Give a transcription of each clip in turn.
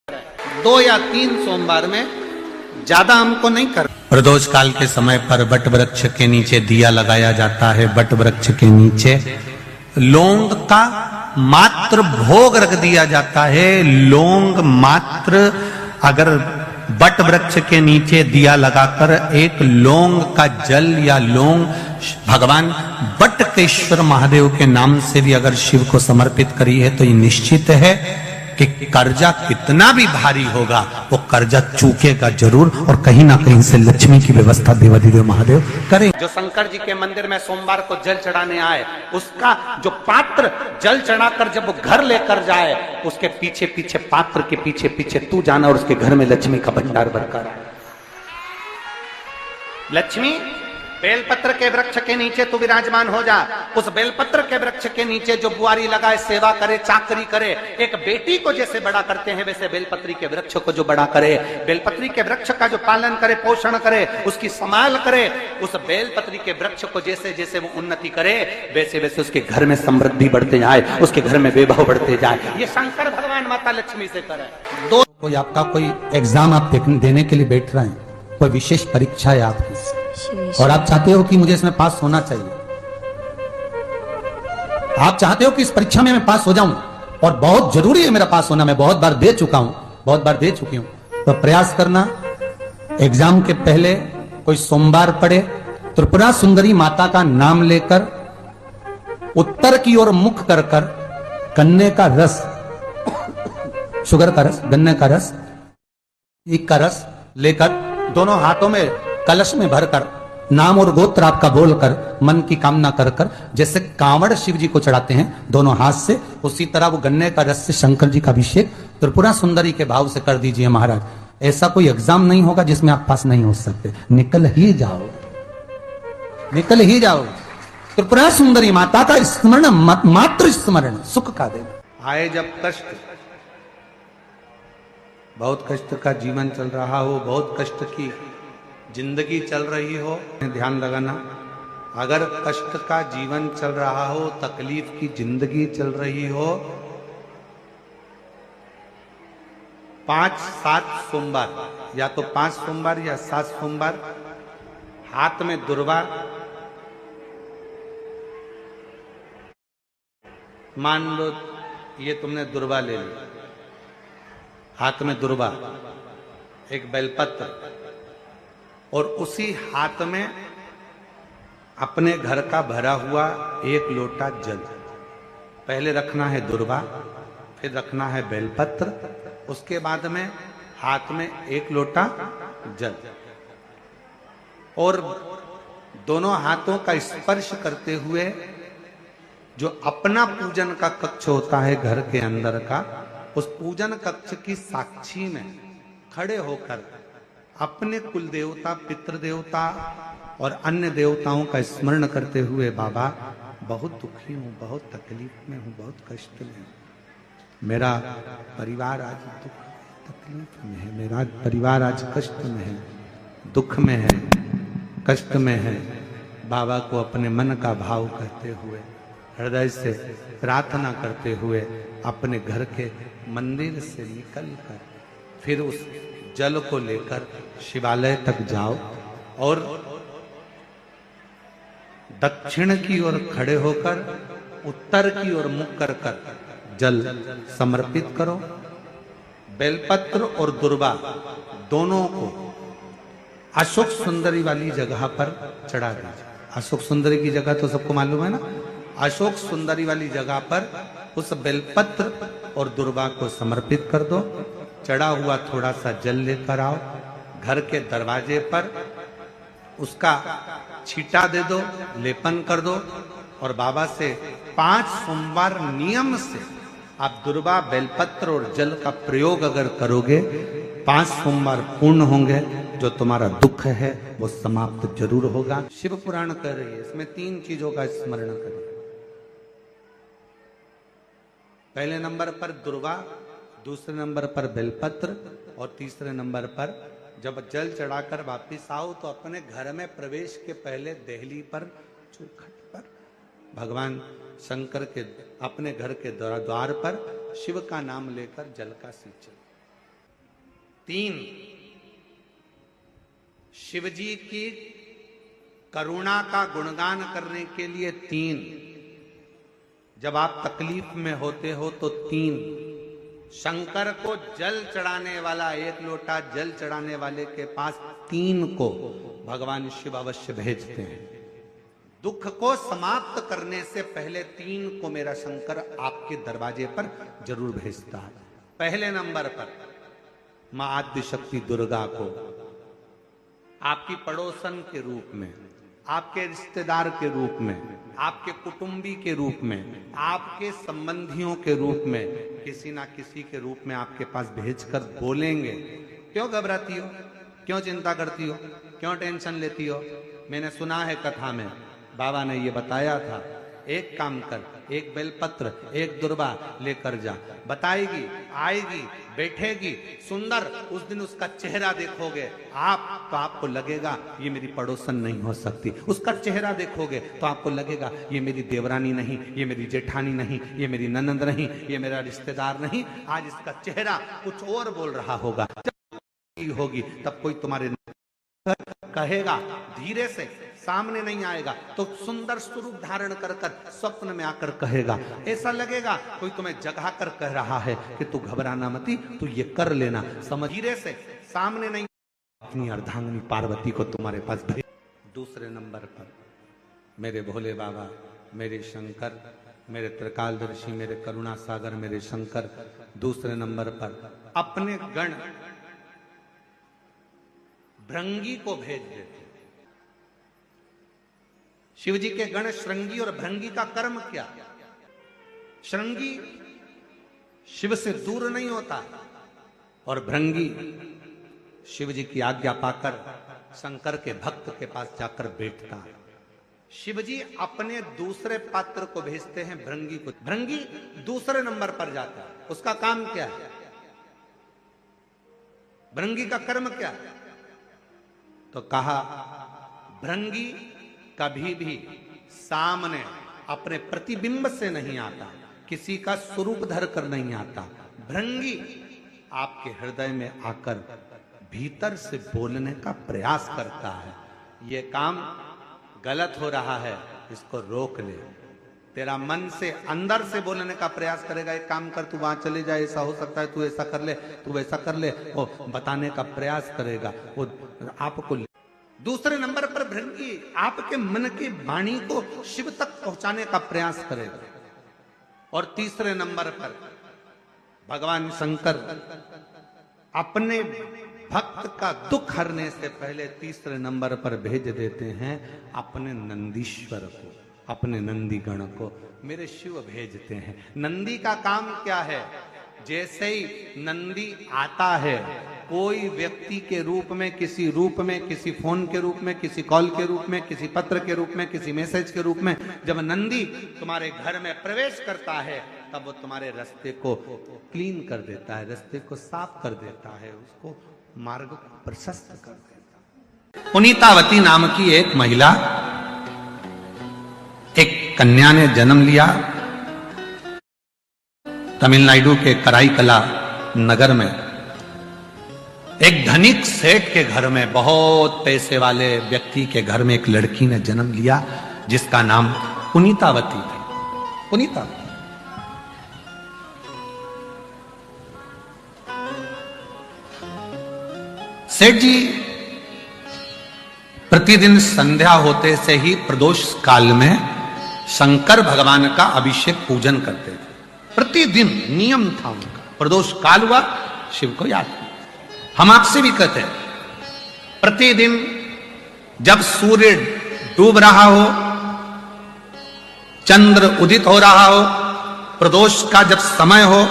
2 या 3 सोमवार में, ज्यादा हमको नहीं कर। प्रदोष काल के समय पर वट वृक्ष के नीचे दिया लगाया जाता है। वट वृक्ष के नीचे लौंग का मात्र भोग रख दिया जाता है। लौंग मात्र, अगर वट वृक्ष के नीचे दिया लगाकर एक लौंग का जल या लौंग भगवान वटकेश्वर महादेव के नाम से भी अगर शिव को समर्पित करी है तो ये निश्चित है कि कर्जा कितना भी भारी होगा वो कर्जा चूकेगा जरूर, और कहीं ना कहीं से लक्ष्मी की व्यवस्था देवाधिदेव महादेव करें। जो शंकर जी के मंदिर में सोमवार को जल चढ़ाने आए, उसका जो पात्र जल चढ़ाकर जब वो घर लेकर जाए, उसके पीछे पीछे, पात्र के पीछे पीछे तू जाना और उसके घर में लक्ष्मी का भंडार भरकर आए। लक्ष्मी बेलपत्र के वृक्ष के नीचे तू विराजमान हो जा। उस बेलपत्र के वृक्ष के नीचे जो बुआरी लगाए, सेवा करे, चाकरी करे, एक बेटी को जैसे बड़ा करते हैं वैसे बेलपत्री के वृक्ष को जो बड़ा करे, बेलपत्री के वृक्ष का जो पालन करे, पोषण करे, उसकी संभाल करे, उस बेलपत्री के वृक्ष को जैसे जैसे वो उन्नति करे वैसे वैसे उसके घर में समृद्धि बढ़ते जाए, उसके घर में वैभव बढ़ते जाए। ये शंकर भगवान माता लक्ष्मी से करे। कोई आपका कोई एग्जाम आप देने के लिए बैठ रहे हैं, कोई विशेष परीक्षा है आपकी और आप चाहते हो कि मुझे इसमें पास होना चाहिए, आप चाहते हो कि इस परीक्षा में मैं पास हो जाऊं और बहुत जरूरी है मेरा पास होना, मैं बहुत बार दे चुका हूं, बहुत बार दे चुकी हूं, तो प्रयास करना एग्जाम के पहले कोई सोमवार पड़े, त्रिपुरा सुंदरी माता का नाम लेकर उत्तर की ओर मुख कर कर गन्ने का रस, शुगर का रस, गन्ने का रस, एक का रस लेकर दोनों हाथों में कलश में भरकर नाम और गोत्र आपका बोलकर मन की कामना कर कर, जैसे कांवड़ शिव जी को चढ़ाते हैं दोनों हाथ से, उसी तरह वो गन्ने का रस से शंकर जी का अभिषेक त्रिपुरा सुंदरी के भाव से कर दीजिए महाराज। ऐसा कोई एग्जाम नहीं होगा जिसमें आप पास नहीं हो सकते, निकल ही जाओ, निकल ही जाओ। त्रिपुरा सुंदरी माता का स्मरण, मात्र स्मरण सुख का दे। आए जब कष्ट, बहुत कष्ट का जीवन चल रहा हो, बहुत कष्ट की जिंदगी चल रही हो, ध्यान लगाना, अगर कष्ट का जीवन चल रहा हो, तकलीफ की जिंदगी चल रही हो, 5-7 सोमवार, या तो 5 सोमवार या 7 सोमवार, हाथ में दुर्वा, मान लो ये तुमने दुर्वा ले ली, हाथ में दुर्वा, एक बेलपत्र, और उसी हाथ में अपने घर का भरा हुआ 1 लोटा जल। पहले रखना है दुर्वा, फिर रखना है बेलपत्र, उसके बाद में हाथ में 1 लोटा जल, और दोनों हाथों का स्पर्श करते हुए जो अपना पूजन का कक्ष होता है घर के अंदर का, उस पूजन कक्ष की साक्षी में खड़े होकर अपने कुल देवता, पितृ देवता और अन्य देवताओं का स्मरण करते हुए, बाबा बहुत दुखी हूं, बहुत तकलीफ में हूं, बहुत कष्ट में हूं, मेरा परिवार आज दुख तकलीफ में है, मेरा परिवार आज कष्ट में है, दुख में है, कष्ट में है। बाबा को अपने मन का भाव कहते हुए, हृदय से प्रार्थना करते हुए अपने घर के मंदिर से निकल कर फिर उस जल को लेकर शिवालय तक जाओ और दक्षिण की ओर खड़े होकर उत्तर की ओर मुख कर कर जल समर्पित करो। बेलपत्र और दुर्वा दोनों को अशोक सुंदरी वाली जगह पर चढ़ा दीजिए। अशोक सुंदरी की जगह तो सबको मालूम है ना, अशोक सुंदरी वाली जगह पर उस बेलपत्र और दुर्वा को समर्पित कर दो। चढ़ा हुआ थोड़ा सा जल लेकर आओ, घर के दरवाजे पर उसका छींटा दे दो, लेपन कर दो, और बाबा से 5 सोमवार नियम से आप दुर्वा, बेलपत्र और जल का प्रयोग अगर करोगे, 5 सोमवार पूर्ण होंगे, जो तुम्हारा दुख है वो समाप्त जरूर होगा। शिव पुराण कह रही है, इसमें 3 चीजों का स्मरण करें। पहले नंबर पर दुर्वा, दूसरे नंबर पर बेलपत्र, और तीसरे नंबर पर जब जल चढ़ाकर वापिस आओ तो अपने घर में प्रवेश के पहले देहली पर, चौखट पर भगवान शंकर के अपने घर के द्वार पर शिव का नाम लेकर जल का सिंचन। 3, शिव जी की करुणा का गुणगान करने के लिए 3, जब आप तकलीफ में होते हो तो 3, शंकर को जल चढ़ाने वाला, 1 लोटा जल चढ़ाने वाले के पास 3 को भगवान शिव अवश्य भेजते हैं। दुख को समाप्त करने से पहले 3 को मेरा शंकर आपके दरवाजे पर जरूर भेजता है। पहले नंबर पर मां आद्य शक्ति दुर्गा को आपकी पड़ोसन के रूप में, आपके रिश्तेदार के रूप में, आपके कुटुंबी के रूप में, आपके संबंधियों के रूप में, किसी ना किसी के रूप में आपके पास भेजकर बोलेंगे, क्यों घबराती हो, क्यों चिंता करती हो, क्यों टेंशन लेती हो। मैंने सुना है कथा में, बाबा ने ये बताया था, एक काम कर, एक बेलपत्र, एक दुर्बा लेकर जा, बताएगी, आएगी, बैठेगी, सुंदर, उस दिन उसका चेहरा देखोगे आप तो आपको लगेगा ये मेरी पड़ोसन नहीं हो सकती। उसका चेहरा देखोगे तो आपको लगेगा ये मेरी देवरानी नहीं, ये मेरी जेठानी नहीं, ये मेरी ननंद नहीं, ये मेरा रिश्तेदार नहीं। आज इसका चेहरा कुछ और बोल रहा होगा। जब होगी तब कोई तुम्हारे कहेगा, धीरे से, सामने नहीं आएगा तो सुंदर स्वरूप धारण कर कर स्वप्न में आकर कहेगा। ऐसा लगेगा कोई तुम्हें जगा कर कह रहा है कि तू घबराना मती, तू ये कर लेना, समझ। धीरे से, सामने नहीं। अपनी अर्धांगिनी पार्वती को तुम्हारे पास भेज। दूसरे नंबर पर मेरे भोले बाबा, मेरे शंकर, मेरे त्रिकालदर्शी, मेरे करुणा सागर, मेरे शंकर। दूसरे नंबर पर अपने गण भृंगी को भेज देते। शिव जी के गण श्रृंगी और भृंगी का कर्म क्या? श्रृंगी शिव से दूर नहीं होता और भृंगी शिव जी की आज्ञा पाकर शंकर के भक्त के पास जाकर बैठता है। शिव जी अपने दूसरे पात्र को भेजते हैं भृंगी को। भृंगी दूसरे नंबर पर जाता है। उसका काम क्या है? भृंगी का कर्म क्या है? तो कहा, भृंगी कभी भी सामने अपने प्रतिबिंब से नहीं आता, किसी का स्वरूप धर कर नहीं आता। भृंगी आपके हृदय में आकर भीतर से बोलने का प्रयास करता है। ये काम गलत हो रहा है, इसको रोक ले। तेरा मन से अंदर से बोलने का प्रयास करेगा, एक काम कर, तू वहां चले जाए, ऐसा हो सकता है, तू ऐसा कर ले, तू वैसा कर ले, वो बताने का प्रयास करेगा, वो आपको। दूसरे नंबर पर भृंगी आपके मन की वाणी को शिव तक पहुंचाने का प्रयास करेगा। और तीसरे नंबर पर भगवान शंकर अपने भक्त का दुख हरने से पहले तीसरे नंबर पर भेज देते हैं अपने नंदीश्वर को, अपने नंदी गण को। मेरे शिव भेजते हैं। नंदी का काम क्या है? जैसे ही नंदी आता है, कोई व्यक्ति के रूप में, किसी रूप में, किसी फोन के रूप में, किसी कॉल के रूप में, किसी पत्र के रूप में, किसी मैसेज के रूप में, जब नंदी तुम्हारे घर में प्रवेश करता है तब वो तुम्हारे रास्ते को क्लीन कर देता है, रास्ते को साफ कर देता है, उसको मार्ग को प्रशस्त कर देता है। पुनीतावती नाम की एक महिला, एक कन्या ने जन्म लिया तमिलनाडु के कराईकला नगर में। एक धनिक सेठ के घर में, बहुत पैसे वाले व्यक्ति के घर में एक लड़की ने जन्म लिया जिसका नाम पुनीतावती था। पुनीतावती। सेठ जी प्रतिदिन संध्या होते से ही प्रदोष काल में शंकर भगवान का अभिषेक पूजन करते थे। प्रतिदिन नियम था उनका। प्रदोष काल हुआ, शिव को याद किया। हम आपसे भी कहते हैं, प्रतिदिन जब सूर्य डूब रहा हो, चंद्र उदित हो रहा हो, प्रदोष का जब समय हो,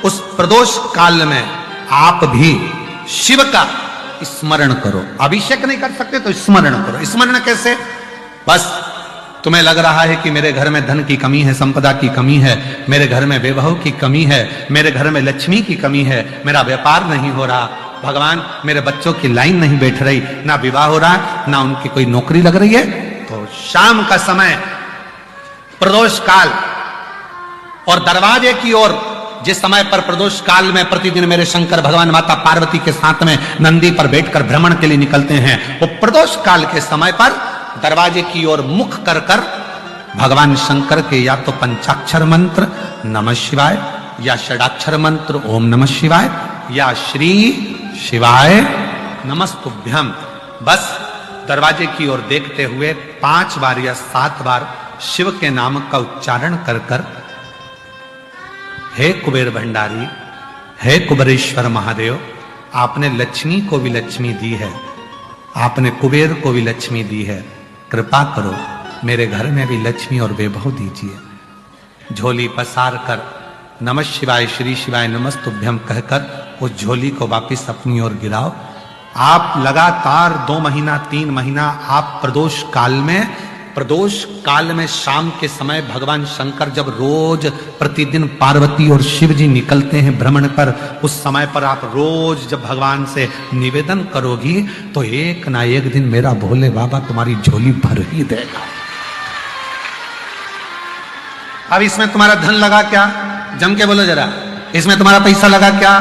उस प्रदोष काल में आप भी शिव का स्मरण करो। अभिषेक नहीं कर सकते तो स्मरण करो। स्मरण कैसे? बस तुम्हें लग रहा है कि मेरे घर में धन की कमी है, संपदा की कमी है, मेरे घर में वैभव की कमी है, मेरे घर में लक्ष्मी की कमी है, मेरा व्यापार नहीं हो रहा, भगवान मेरे बच्चों की लाइन नहीं बैठ रही, ना विवाह हो रहा, ना उनकी कोई नौकरी लग रही है, तो शाम का समय प्रदोष काल और दरवाजे की ओर जिस समय पर प्रदोष काल में प्रतिदिन मेरे शंकर भगवान माता पार्वती के साथ में नंदी पर बैठकर भ्रमण के लिए निकलते हैं, वो प्रदोष काल के समय पर दरवाजे की ओर मुख कर कर भगवान शंकर के या तो पंचाक्षर मंत्र नमः शिवाय, या षडाक्षर मंत्र ओम नमः शिवाय, या श्री शिवाय नमस्तुभ्यम, बस दरवाजे की ओर देखते हुए 5 बार या 7 बार शिव के नाम का उच्चारण कर कर, हे कुबेर भंडारी, हे कुबेरेश्वर महादेव, आपने लक्ष्मी को भी लक्ष्मी दी है, आपने कुबेर को भी लक्ष्मी दी है, कृपा करो मेरे घर में भी लक्ष्मी और वैभव दीजिए। झोली पसार कर नमः शिवाय श्री शिवाय नमस्तुभ्यम कहकर उस झोली को वापस अपनी ओर गिराओ। आप लगातार 2 महीना 3 महीना आप प्रदोष काल में शाम के समय भगवान शंकर जब रोज प्रतिदिन पार्वती और शिव जी निकलते हैं भ्रमण पर, उस समय पर आप रोज जब भगवान से निवेदन करोगी तो एक ना एक दिन मेरा भोले बाबा तुम्हारी झोली भर ही देगा। अब इसमें तुम्हारा धन लगा क्या? जम के बोलो जरा, इसमें तुम्हारा पैसा लगा क्या?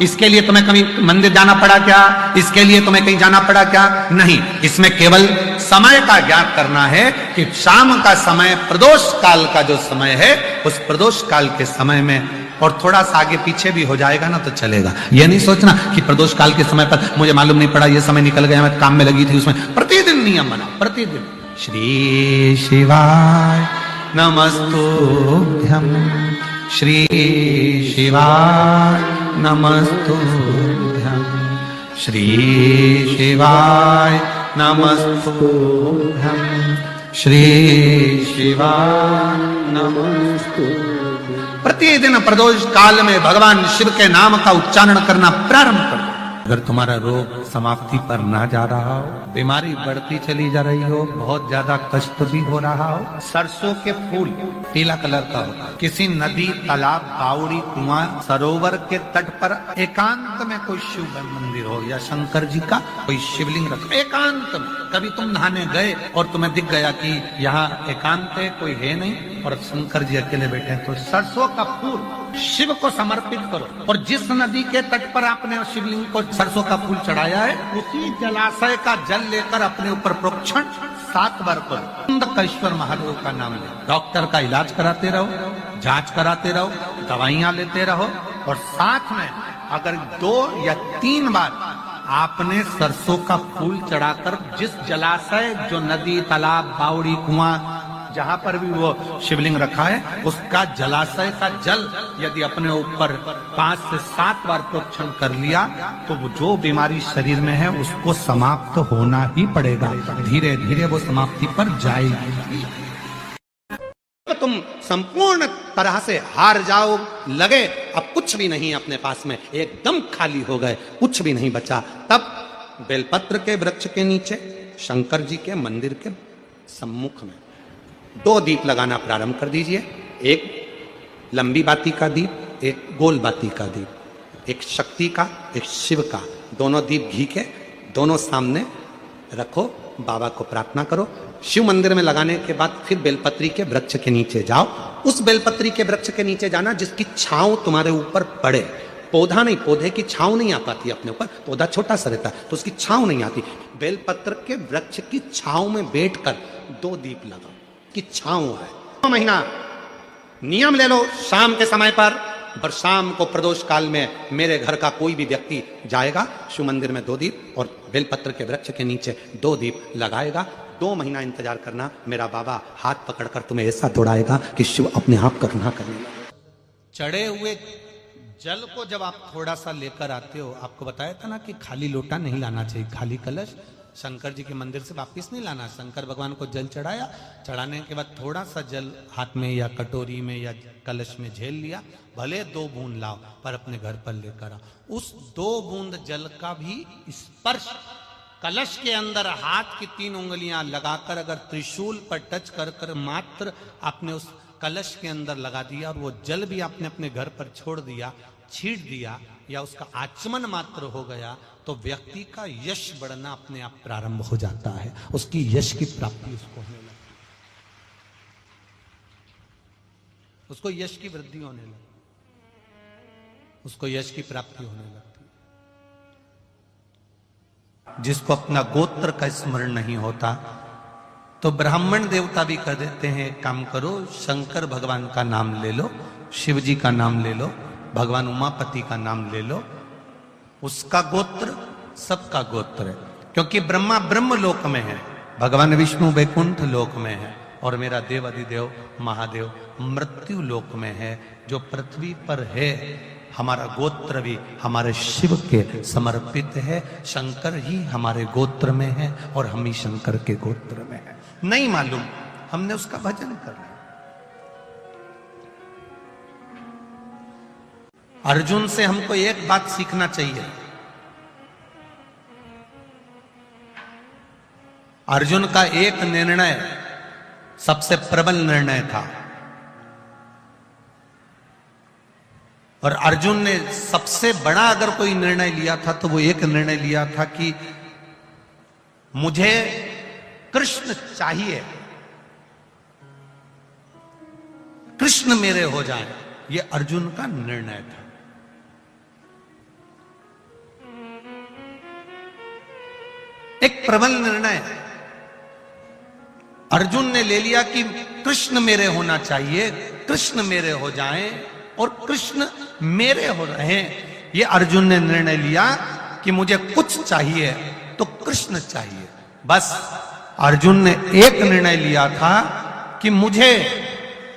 इसके लिए तुम्हें कभी मंदिर जाना पड़ा क्या? इसके लिए तुम्हें कहीं जाना पड़ा क्या? नहीं, इसमें केवल समय का ज्ञान करना है कि शाम का समय प्रदोष काल का जो समय है, उस प्रदोष काल के समय में, और थोड़ा सा आगे पीछे भी हो जाएगा ना तो चलेगा। यह नहीं सोचना कि प्रदोष काल के समय पर मुझे मालूम नहीं पड़ा, यह समय निकल गया, मैं काम में लगी थी, उसमें प्रतिदिन नियम बना, प्रतिदिन श्री शिवाय नमस्तुभ्यम, श्री शिवाय नमस्तुभ्यम, श्री शिवाय नमस्तुभ्यम, श्री शिवाय नमस्तुभ्यम। प्रतिदिन प्रदोष काल में भगवान शिव के नाम का उच्चारण करना प्रारंभ करो। अगर तुम्हारा रोग समाप्ति पर ना जा रहा हो, बीमारी बढ़ती चली जा रही हो, बहुत ज्यादा कष्ट भी हो रहा हो, सरसों के फूल पीला कलर का होता है, किसी नदी तालाब बावड़ी कुआं सरोवर के तट पर एकांत में कोई शिव मंदिर हो या शंकर जी का कोई शिवलिंग रखो एकांत में, कभी तुम नहाने गए और तुम्हें दिख गया कि यहाँ एकांत है, कोई है नहीं और शंकर जी अकेले बैठे हैं, तो सरसों का फूल शिव को समर्पित करो। और जिस नदी के तट पर आपने शिवलिंग को सरसों का फूल चढ़ाया है, उसी जलाशय का जल लेकर अपने ऊपर प्रोक्षण 7 बार करो। नंदकेश्वर महादेव का नाम ले, डॉक्टर का इलाज कराते रहो, जांच कराते रहो, दवाइयां लेते रहो, और साथ में अगर 2 या 3 बार आपने सरसों का फूल चढ़ाकर जिस जलाशय, जो नदी तालाब बावड़ी कुआं जहां पर भी वो शिवलिंग रखा है, उसका जलाशय का जल यदि अपने ऊपर 5 से 7 बार प्रोक्षण कर लिया तो वो जो बीमारी शरीर में है उसको समाप्त होना ही पड़ेगा, धीरे धीरे वो समाप्ति पर जाएगी। तुम संपूर्ण तरह से हार जाओ, लगे अब कुछ भी नहीं अपने पास में, एकदम खाली हो गए, कुछ भी नहीं बचा, तब बेलपत्र के वृक्ष के नीचे शंकर जी के मंदिर के सम्मुख में 2 दीप लगाना प्रारंभ कर दीजिए। एक लंबी बाती का दीप, एक गोल बाती का दीप, एक शक्ति का, एक शिव का, दोनों दीप घी के दोनों सामने रखो, बाबा को प्रार्थना करो। शिव मंदिर में लगाने के बाद फिर बेलपत्री के वृक्ष के नीचे जाओ। उस बेलपत्री के वृक्ष के नीचे जाना जिसकी छांव तुम्हारे ऊपर पड़े। पौधा नहीं, पौधे की छांव नहीं आ पाती अपने ऊपर, पौधा छोटा सा रहता है तो उसकी छांव नहीं आती। बेलपत्र के वृक्ष की छांव में बैठकर 2 दीप लगाओ कि छांव है। 2 महीना नियम ले लो, शाम के समय पर, और शाम को प्रदोष काल में मेरे घर का कोई भी व्यक्ति जाएगा, शिव मंदिर में 2 दीप और बेलपत्र के वृक्ष के नीचे 2 दीप लगाएगा। 2 महीना इंतजार करना, मेरा बाबा हाथ पकड़कर तुम्हें ऐसा दौड़ाएगा कि शिव अपने आप करुणा करने लगेगा। चढ़े हुए जल को जब आप थोड़ा सा लेकर आते हो, आपको बताया था ना कि खाली लोटा नहीं लाना चाहिए, खाली कलश शंकर जी के मंदिर से वापस नहीं लाना। शंकर भगवान को जल चढ़ाया, चढ़ाने के बाद थोड़ा सा जल हाथ में या कटोरी में या कलश में झेल लिया, भले 2 बूंद लाओ पर अपने घर पर लेकर आओ। उस 2 बूंद जल का भी स्पर्श कलश के अंदर हाथ की 3 उंगलियां लगाकर अगर त्रिशूल पर टच कर कर मात्र आपने उस कलश के अंदर लगा दिया और वो जल भी आपने अपने घर पर छोड़ दिया, छीट दिया या उसका आचमन मात्र हो गया, तो व्यक्ति का यश बढ़ना अपने आप प्रारंभ हो जाता है, उसकी यश की प्राप्ति उसको होने लगती है, उसको यश की वृद्धि होने लगती। उसको यश की प्राप्ति होने लगती है। जिसको अपना गोत्र का स्मरण नहीं होता, तो ब्राह्मण देवता भी कह देते हैं एक काम करो, शंकर भगवान का नाम ले लो, शिव जी का नाम ले लो, भगवान उमापति का नाम ले लो। उसका गोत्र सबका गोत्र है, क्योंकि ब्रह्मा ब्रह्म लोक में है, भगवान विष्णु वैकुंठ लोक में है, और मेरा देव अधिदेव महादेव मृत्यु लोक में है, जो पृथ्वी पर है। हमारा गोत्र भी हमारे शिव के समर्पित है। शंकर ही हमारे गोत्र में है और हम ही शंकर के गोत्र में है। नहीं मालूम, हमने उसका भजन करना। अर्जुन से हमको एक बात सीखना चाहिए। अर्जुन का एक निर्णय सबसे प्रबल निर्णय था, और अर्जुन ने सबसे बड़ा अगर कोई निर्णय लिया था तो वो एक निर्णय लिया था कि मुझे कृष्ण चाहिए, कृष्ण मेरे हो जाए। ये अर्जुन का निर्णय था। एक प्रबल निर्णय अर्जुन ने ले लिया कि कृष्ण मेरे होना चाहिए, कृष्ण मेरे हो जाएं और कृष्ण मेरे हो रहे हैं। ये अर्जुन ने निर्णय लिया कि मुझे कुछ चाहिए तो कृष्ण चाहिए। बस अर्जुन ने एक निर्णय लिया था कि मुझे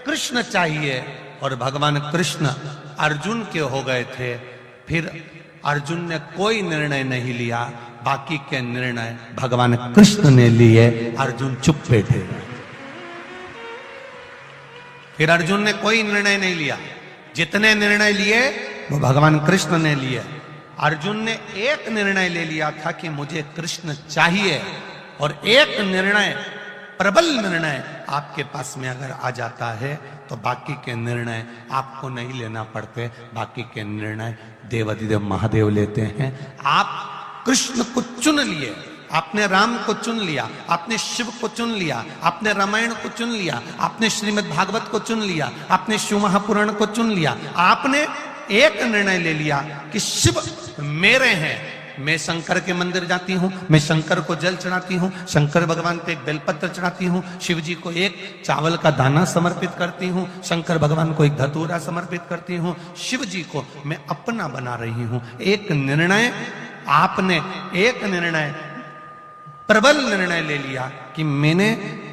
कृष्ण चाहिए, और भगवान कृष्ण अर्जुन के हो गए थे। फिर अर्जुन ने कोई निर्णय नहीं लिया, बाकी के निर्णय भगवान कृष्ण ने लिए। अर्जुन चुप बैठे। फिर अर्जुन ने कोई निर्णय नहीं लिया, जितने निर्णय लिए वो भगवान कृष्ण ने लिए। अर्जुन ने एक निर्णय ले लिया था कि मुझे कृष्ण चाहिए, और एक निर्णय, प्रबल निर्णय आपके पास में अगर आ जाता है तो बाकी के निर्णय आपको नहीं लेना पड़ते, बाकी के निर्णय देवाधिदेव महादेव लेते हैं। आप कृष्ण को चुन लिए, आपने राम को चुन लिया, आपने शिव को चुन लिया, आपने रामायण को चुन लिया, आपने श्रीमद् भागवत को चुन लिया, आपने शिव महापुराण को चुन लिया। आपने एक निर्णय ले लिया कि शिव मेरे हैं। मैं शंकर के मंदिर जाती हूं, मैं शंकर को जल चढ़ाती हूं, शंकर भगवान को एक बेलपत्र चढ़ाती हूं, शिव जी को एक चावल का दाना समर्पित करती हूं, शंकर भगवान को एक धतूरा समर्पित करती हूं। शिव जी को मैं अपना बना रही हूं। एक निर्णय, आपने एक निर्णय, प्रबल निर्णय ले लिया कि मैंने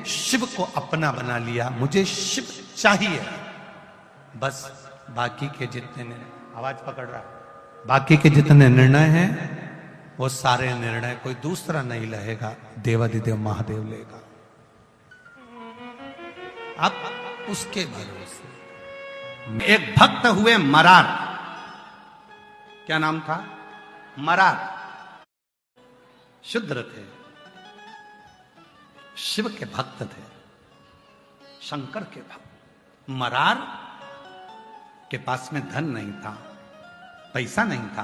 शिव को अपना बना लिया, मुझे शिव चाहिए। बस बाकी के जितने निर्णय, आवाज पकड़ रहा, बाकी के जितने निर्णय हैं वो सारे निर्णय कोई दूसरा नहीं लेगा, देवाधिदेव महादेव लेगा। अब उसके भरोसे एक भक्त हुए मरार। क्या नाम था? मरार। शूद्र थे, शिव के भक्त थे, शंकर के भक्त। मरार के पास में धन नहीं था, पैसा नहीं था,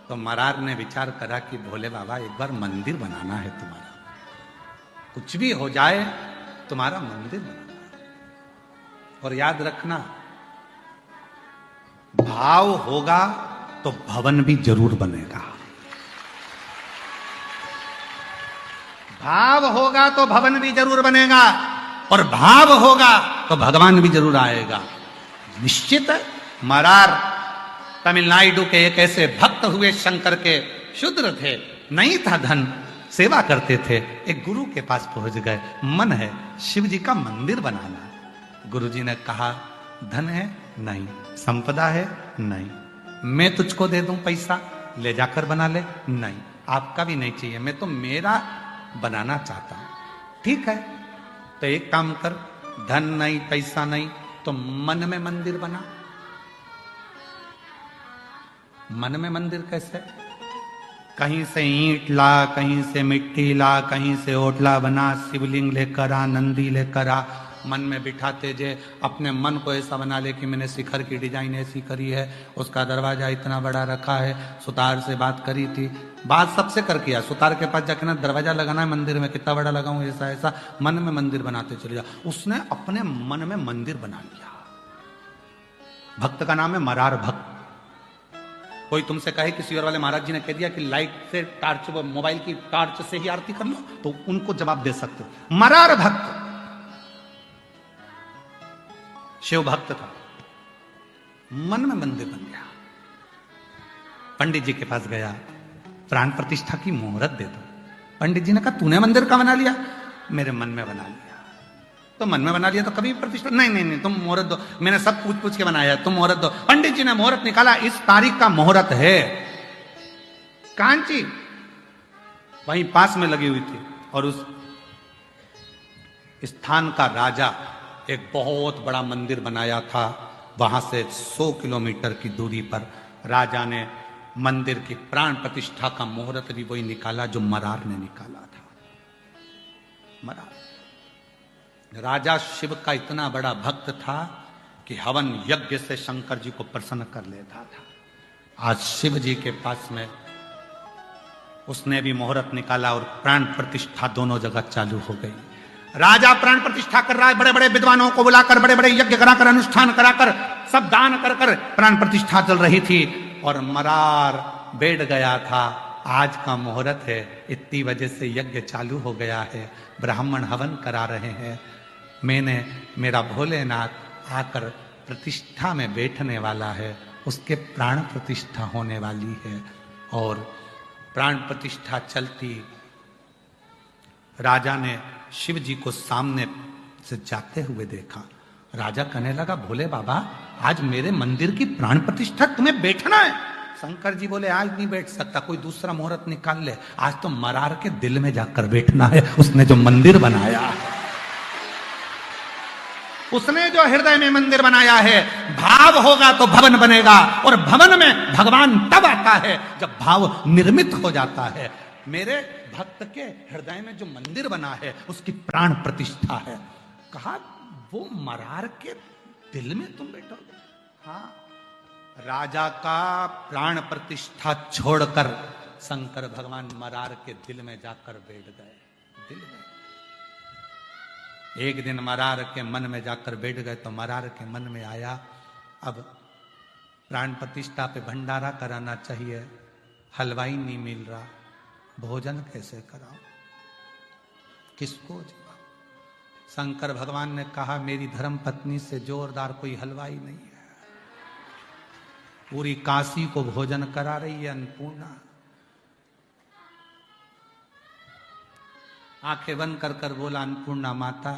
तो मरार ने विचार करा कि भोले बाबा एक बार मंदिर बनाना है तुम्हारा, कुछ भी हो जाए तुम्हारा मंदिर बनाना है। और याद रखना, भाव होगा तो भवन भी जरूर बनेगा। भाव होगा तो भवन भी जरूर बनेगा, और भाव होगा तो भगवान भी जरूर आएगा। निश्चित है। मरार तमिलनाडु के एक ऐसे भक्त हुए, शंकर के, शूद्र थे, नहीं था धन, सेवा करते थे। एक गुरु के पास पहुंच गए, मन है शिव जी का मंदिर बनाना। गुरु जी ने कहा, धन है? नहीं। संपदा है? नहीं। मैं तुझको दे दूं पैसा, ले जाकर बना ले? नहीं। आपका भी नहीं चाहिए, मैं तो मेरा बनाना चाहता हूं। ठीक है, तो एक काम कर, धन नहीं, पैसा नहीं, तो मन में मंदिर बना। मन में मंदिर कैसे? कहीं से ईंट ला, कहीं से मिट्टी ला, कहीं से ओटला बना, शिवलिंग लेकर आ, नंदी लेकर आ, मन में बिठाते जे। अपने मन को ऐसा बना ले कि मैंने शिखर की डिजाइन ऐसी करी है, उसका दरवाजा इतना बड़ा रखा है, सुतार से बात करी थी, बात सबसे कर किया, सुतार के पास जाकर ना दरवाजा लगाना है मंदिर में, कितना बड़ा लगाऊं, ऐसा ऐसा, मन में मंदिर बनाते चले जा। उसने अपने मन में मंदिर बना लिया। भक्त का नाम है मरार भक्त। कोई तुमसे कहे किसी और वाले महाराज जी ने कह दिया कि लाइट से टार्च, मोबाइल की टार्च से ही आरती कर लो, तो उनको जवाब दे सकते हो। मरार भक्त, शिव भक्त था, मन में मंदिर बन गया। पंडित जी के पास गया, प्राण प्रतिष्ठा की मुहूर्त दे दो। पंडित जी ने कहा तूने मंदिर का बना लिया? मेरे मन में बना लिया। तो मन में बना लिया तो कभी प्रतिष्ठा? नहीं नहीं नहीं, तुम मुहूर्त दो, मैंने सब पूछ पूछ के बनाया है, तुम मुहूर्त दो। पंडित जी ने मुहूर्त निकाला, इस तारीख का मुहूर्त है। कांची वहीं पास में लगी हुई थी, और उस स्थान का राजा एक बहुत बड़ा मंदिर बनाया था। वहां से 100 किलोमीटर की दूरी पर राजा ने मंदिर की प्राण प्रतिष्ठा का मुहूर्त भी वही निकाला जो मरार ने निकाला था। मरार राजा शिव का इतना बड़ा भक्त था कि हवन यज्ञ से शंकर जी को प्रसन्न कर लेता था। आज शिव जी के पास में उसने भी मुहूर्त निकाला और प्राण प्रतिष्ठा दोनों जगह चालू हो गई। राजा प्राण प्रतिष्ठा कर रहा है, बड़े बड़े विद्वानों को बुलाकर, बड़े बड़े यज्ञ कराकर, अनुष्ठान कराकर, सब दान कर कर प्राण प्रतिष्ठा चल रही थी। और मरार बैठ गया था, आज का मुहूर्त है, इतनी वजह से यज्ञ चालू हो गया है, ब्राह्मण हवन करा रहे हैं, मेरा भोलेनाथ आकर प्रतिष्ठा में बैठने वाला है, उसके प्राण प्रतिष्ठा होने वाली है। और प्राण प्रतिष्ठा चलती, राजा ने शिव जी को सामने से जाते हुए देखा। राजा कहने लगा, भोले बाबा आज मेरे मंदिर की प्राण प्रतिष्ठा तुम्हें बैठना है? शंकर जी बोले, आज नहीं बैठ सकता, कोई दूसरा मुहूर्त निकाल ले, आज तो मरार के दिल में जाकर बैठना है, उसने जो मंदिर बनाया है, उसने जो हृदय में मंदिर बनाया है। भाव होगा तो भवन बनेगा, और भवन में भगवान तब आता है जब भाव निर्मित हो जाता है। मेरे भक्त के हृदय में जो मंदिर बना है उसकी प्राण प्रतिष्ठा है। कहा वो मरार के दिल में तुम बैठोगे? हाँ, राजा का प्राण प्रतिष्ठा छोड़कर शंकर भगवान मरार के दिल में जाकर बैठ गए। दिल में एक दिन मरार के मन में जाकर बैठ गए तो मरार के मन में आया, अब प्राण प्रतिष्ठा पे भंडारा कराना चाहिए, हलवाई नहीं मिल रहा, भोजन कैसे कराऊं, किसको जिलाऊं? शंकर भगवान ने कहा, मेरी धर्म पत्नी से जोरदार कोई हलवाई नहीं है, पूरी काशी को भोजन करा रही है अन्नपूर्णा। आंखें बंद कर कर बोला, अन्नपूर्णा माता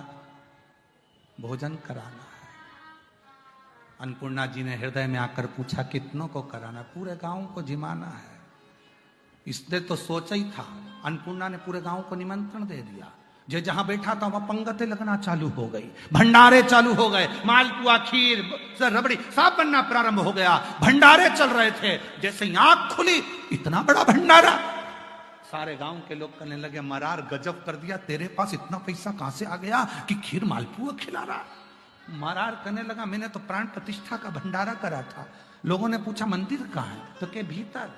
भोजन कराना है। अन्नपूर्णा जी ने हृदय में आकर पूछा, कितनों को कराना? पूरे गांव को जिमाना है। इसने तो सोचा ही था। अन्नपूर्णा ने पूरे गांव को निमंत्रण दे दिया। जो जहां बैठा था वहां पंगतें लगना चालू हो गई, भंडारे चालू हो गए, मालपुआ, खीर, रबड़ी सब बनना प्रारंभ हो गया। भंडारे चल रहे थे, जैसे ही आंख खुली इतना बड़ा भंडारा। सारे गांव के लोग कहने लगे, मरार गजब कर दिया, तेरे पास इतना पैसा कहां से आ गया कि खीर मालपुआ खिला रहा? मरार कहने लगा, मैंने तो प्राण प्रतिष्ठा का भंडारा करा था। लोगों ने पूछा, मंदिर कहां है? तो के भीतर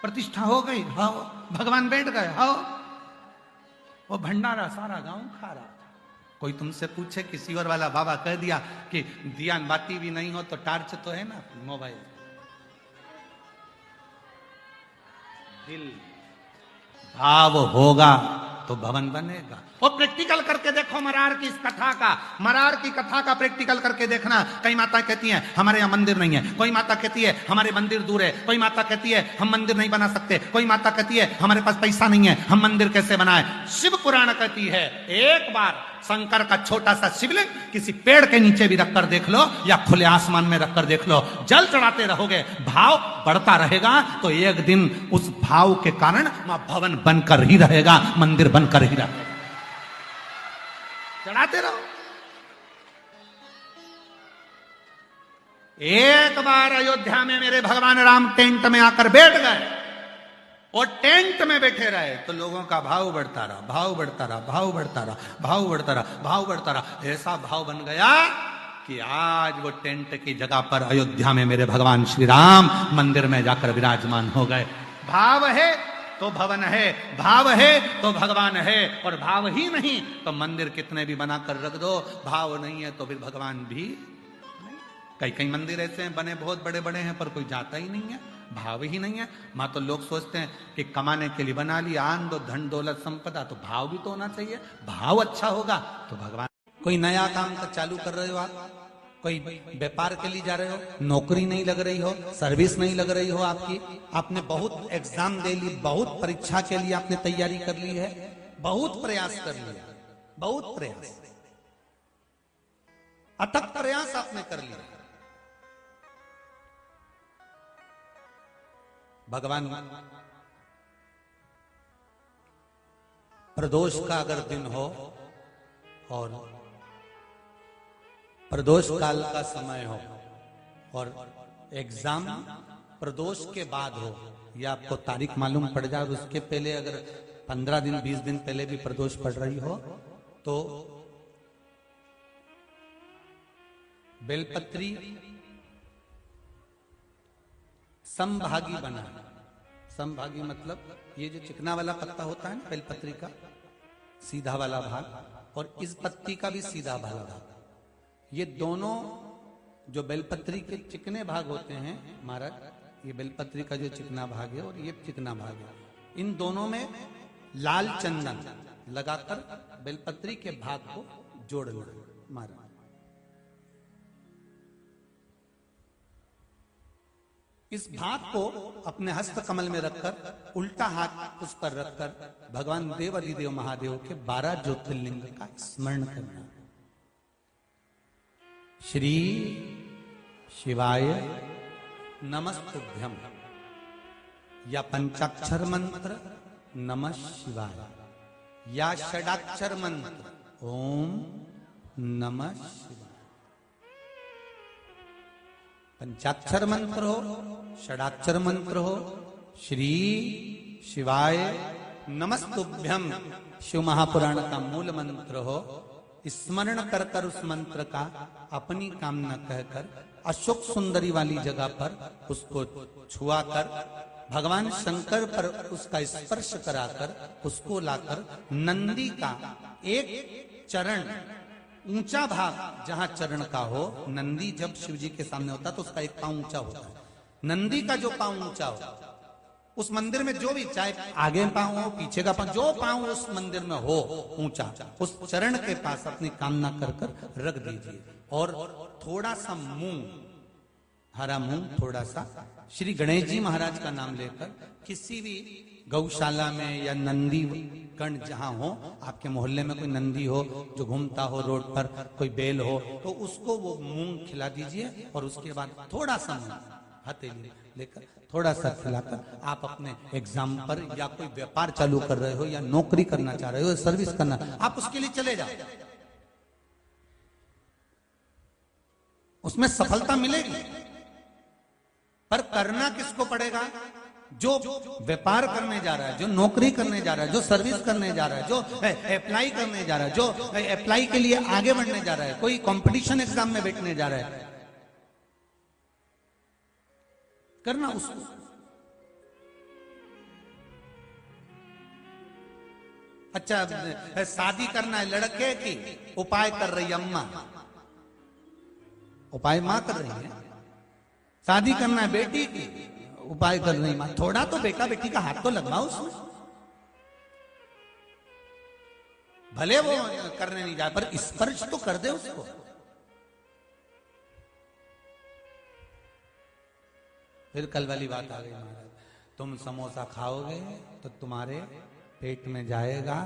प्रतिष्ठा हो गई, हाँ भगवान बैठ गए, हाँ। वो भंडारा सारा गांव खा रहा था। कोई तुमसे पूछे, किसी और वाला बाबा कह दिया कि दिया बाती भी नहीं हो तो टार्च तो है ना मोबाइल। दिल भाव होगा तो भवन बनेगा। और प्रैक्टिकल करके देखो मरार की इस कथा का, मरार की कथा का प्रैक्टिकल करके देखना। कई माता कहती हैं हमारे यहाँ मंदिर नहीं है, कोई माता कहती है हमारे मंदिर दूर है, कोई माता कहती है हम मंदिर नहीं बना सकते, कोई माता कहती है हमारे पास पैसा नहीं है, हम मंदिर कैसे बनाए। शिव पुराण कहती है, एक बार शंकर का छोटा सा शिवलिंग किसी पेड़ के नीचे भी रखकर देख लो या खुले आसमान में रखकर देख लो, जल चढ़ाते रहोगे, भाव बढ़ता रहेगा तो एक दिन उस भाव के कारण वहां भवन बनकर ही रहेगा, मंदिर बनकर ही रहेगा। चढ़ाते रहो। एक बार अयोध्या में मेरे भगवान राम टेंट में आकर बैठ गए और टेंट में बैठे रहे तो लोगों का भाव बढ़ता रहा, भाव बढ़ता रहा, भाव बढ़ता रहा, भाव बढ़ता रहा, भाव बढ़ता रहा। ऐसा भाव बन गया कि आज वो टेंट की जगह पर अयोध्या में मेरे भगवान श्री राम मंदिर में जाकर विराजमान हो गए। भाव है तो भवन है, भाव है तो भगवान है, और भाव ही नहीं तो मंदिर कितने भी बनाकर रख दो, भाव नहीं है तो फिर भगवान भी नहीं। कई कई मंदिर ऐसे हैं बने बहुत बड़े बड़े हैं पर कोई जाता ही नहीं है, भाव ही नहीं है। मां तो लोग सोचते हैं कि कमाने के लिए बना लिया, आन दो धन दौलत संपदा, तो भाव भी तो होना चाहिए। भाव अच्छा होगा तो भगवान। कोई नया काम का चालू कर रहे हो आप, कोई व्यापार के लिए जा रहे हो, नौकरी नहीं लग रही हो, सर्विस नहीं लग रही हो आपकी, आपने बहुत एग्जाम दे ली, बहुत परीक्षा के लिए आपने तैयारी कर ली है, बहुत प्रयास कर लिया, बहुत प्रयास, अथक प्रयास आपने कर लिया। भगवान प्रदोष का अगर दिन हो और प्रदोष काल का समय हो और एग्जाम प्रदोष के बाद हो, या आपको तारीख मालूम पड़ जाए, उसके पहले अगर 15 दिन 20 दिन पहले भी प्रदोष पड़ रही हो, तो बेलपत्री समभागी बना। समभागी मतलब ये जो चिकना वाला पत्ता होता है ना बेलपत्री का, सीधा वाला भाग, और इस पत्ती का भी सीधा वाला भाग, ये दोनों जो बेलपत्री के चिकने भाग होते हैं महाराज, ये बेलपत्री का जो चिकना भाग है और ये चिकना भाग है, इन दोनों में लाल चंदन लगाकर बेलपत्री के भाग को जोड़ना महाराज। इस भाग को अपने हस्त कमल में रखकर, उल्टा हाथ उस पर रखकर भगवान देव अधिदेव महादेव के 12 ज्योतिर्लिंग का स्मरण करना। श्री शिवाय नमस्तुभ्यम, या पंचाक्षर मंत्र नमः शिवाय, या षडाक्षर मंत्र ओम नमः शिवाय। पंचाक्षर मंत्र हो, षडाक्षर मंत्र हो, श्री शिवाय नमस्तुभ्यम शिव महापुराण का मूल मंत्र हो, स्मरण कर कर उस मंत्र का अपनी कामना कहकर अशोक सुंदरी वाली जगह पर उसको छुआ कर, भगवान शंकर पर उसका स्पर्श कराकर, उसको लाकर नंदी का एक चरण, ऊंचा भाग जहां चरण का हो, नंदी जब शिव जी के सामने होता तो उसका एक पांव ऊंचा होता है, नंदी का जो पांव ऊंचा हो, उस मंदिर में जो भी, चाहे आगे पांव हो पीछे का पांव, जो पांव उस मंदिर में हो ऊंचा, उस चरण के पास अपनी कामना कर कर रख दीजिए, और थोड़ा सा मूंग, हरा मूंग थोड़ा सा, श्री गणेश जी महाराज का नाम लेकर किसी भी गौशाला में या नंदी गण जहां हो, आपके मोहल्ले में कोई नंदी हो जो घूमता हो रोड पर, कोई बैल हो, तो उसको वो मूंग खिला दीजिए, और उसके बाद थोड़ा सा हथेली लेकर थोड़ा सा खिलाकर आप अपने एग्जाम पर, या कोई व्यापार चालू कर रहे हो, या नौकरी करना चाह रहे हो, सर्विस करना, आप उसके लिए चले जाओ, उसमें सफलता मिलेगी। पर करना किसको पड़ेगा? जो व्यापार करने जा रहा है, जो नौकरी करने जा रहा है, जो सर्विस करने जा रहा है, जो अप्लाई करने जा रहा है, जो अप्लाई के लिए आगे बढ़ने जा रहा है, कोई कंपटीशन एग्जाम में बैठने जा रहा है, करना उसको। अच्छा, शादी करना है लड़के की, उपाय कर रही अम्मा, उपाय मां कर रही है। शादी करना है बेटी की, उपाय कर रही मां। थोड़ा तो बेटा बेटी का हाथ तो लगवाओ उसमें, भले वो करने नहीं जाए पर स्पर्श तो कर दे उसको। फिर कल वाली बात आ गई महाराज, तुम समोसा खाओगे तो तुम्हारे पेट में जाएगा,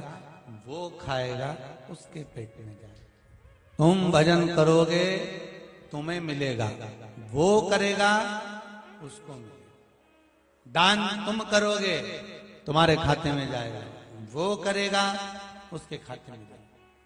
वो खाएगा उसके पेट में जाएगा। तुम भजन करोगे तुम्हें मिलेगा, वो करेगा उसको मिलेगा। दान तुम करोगे तुम्हारे खाते में जाएगा, वो करेगा उसके खाते में जाएगा।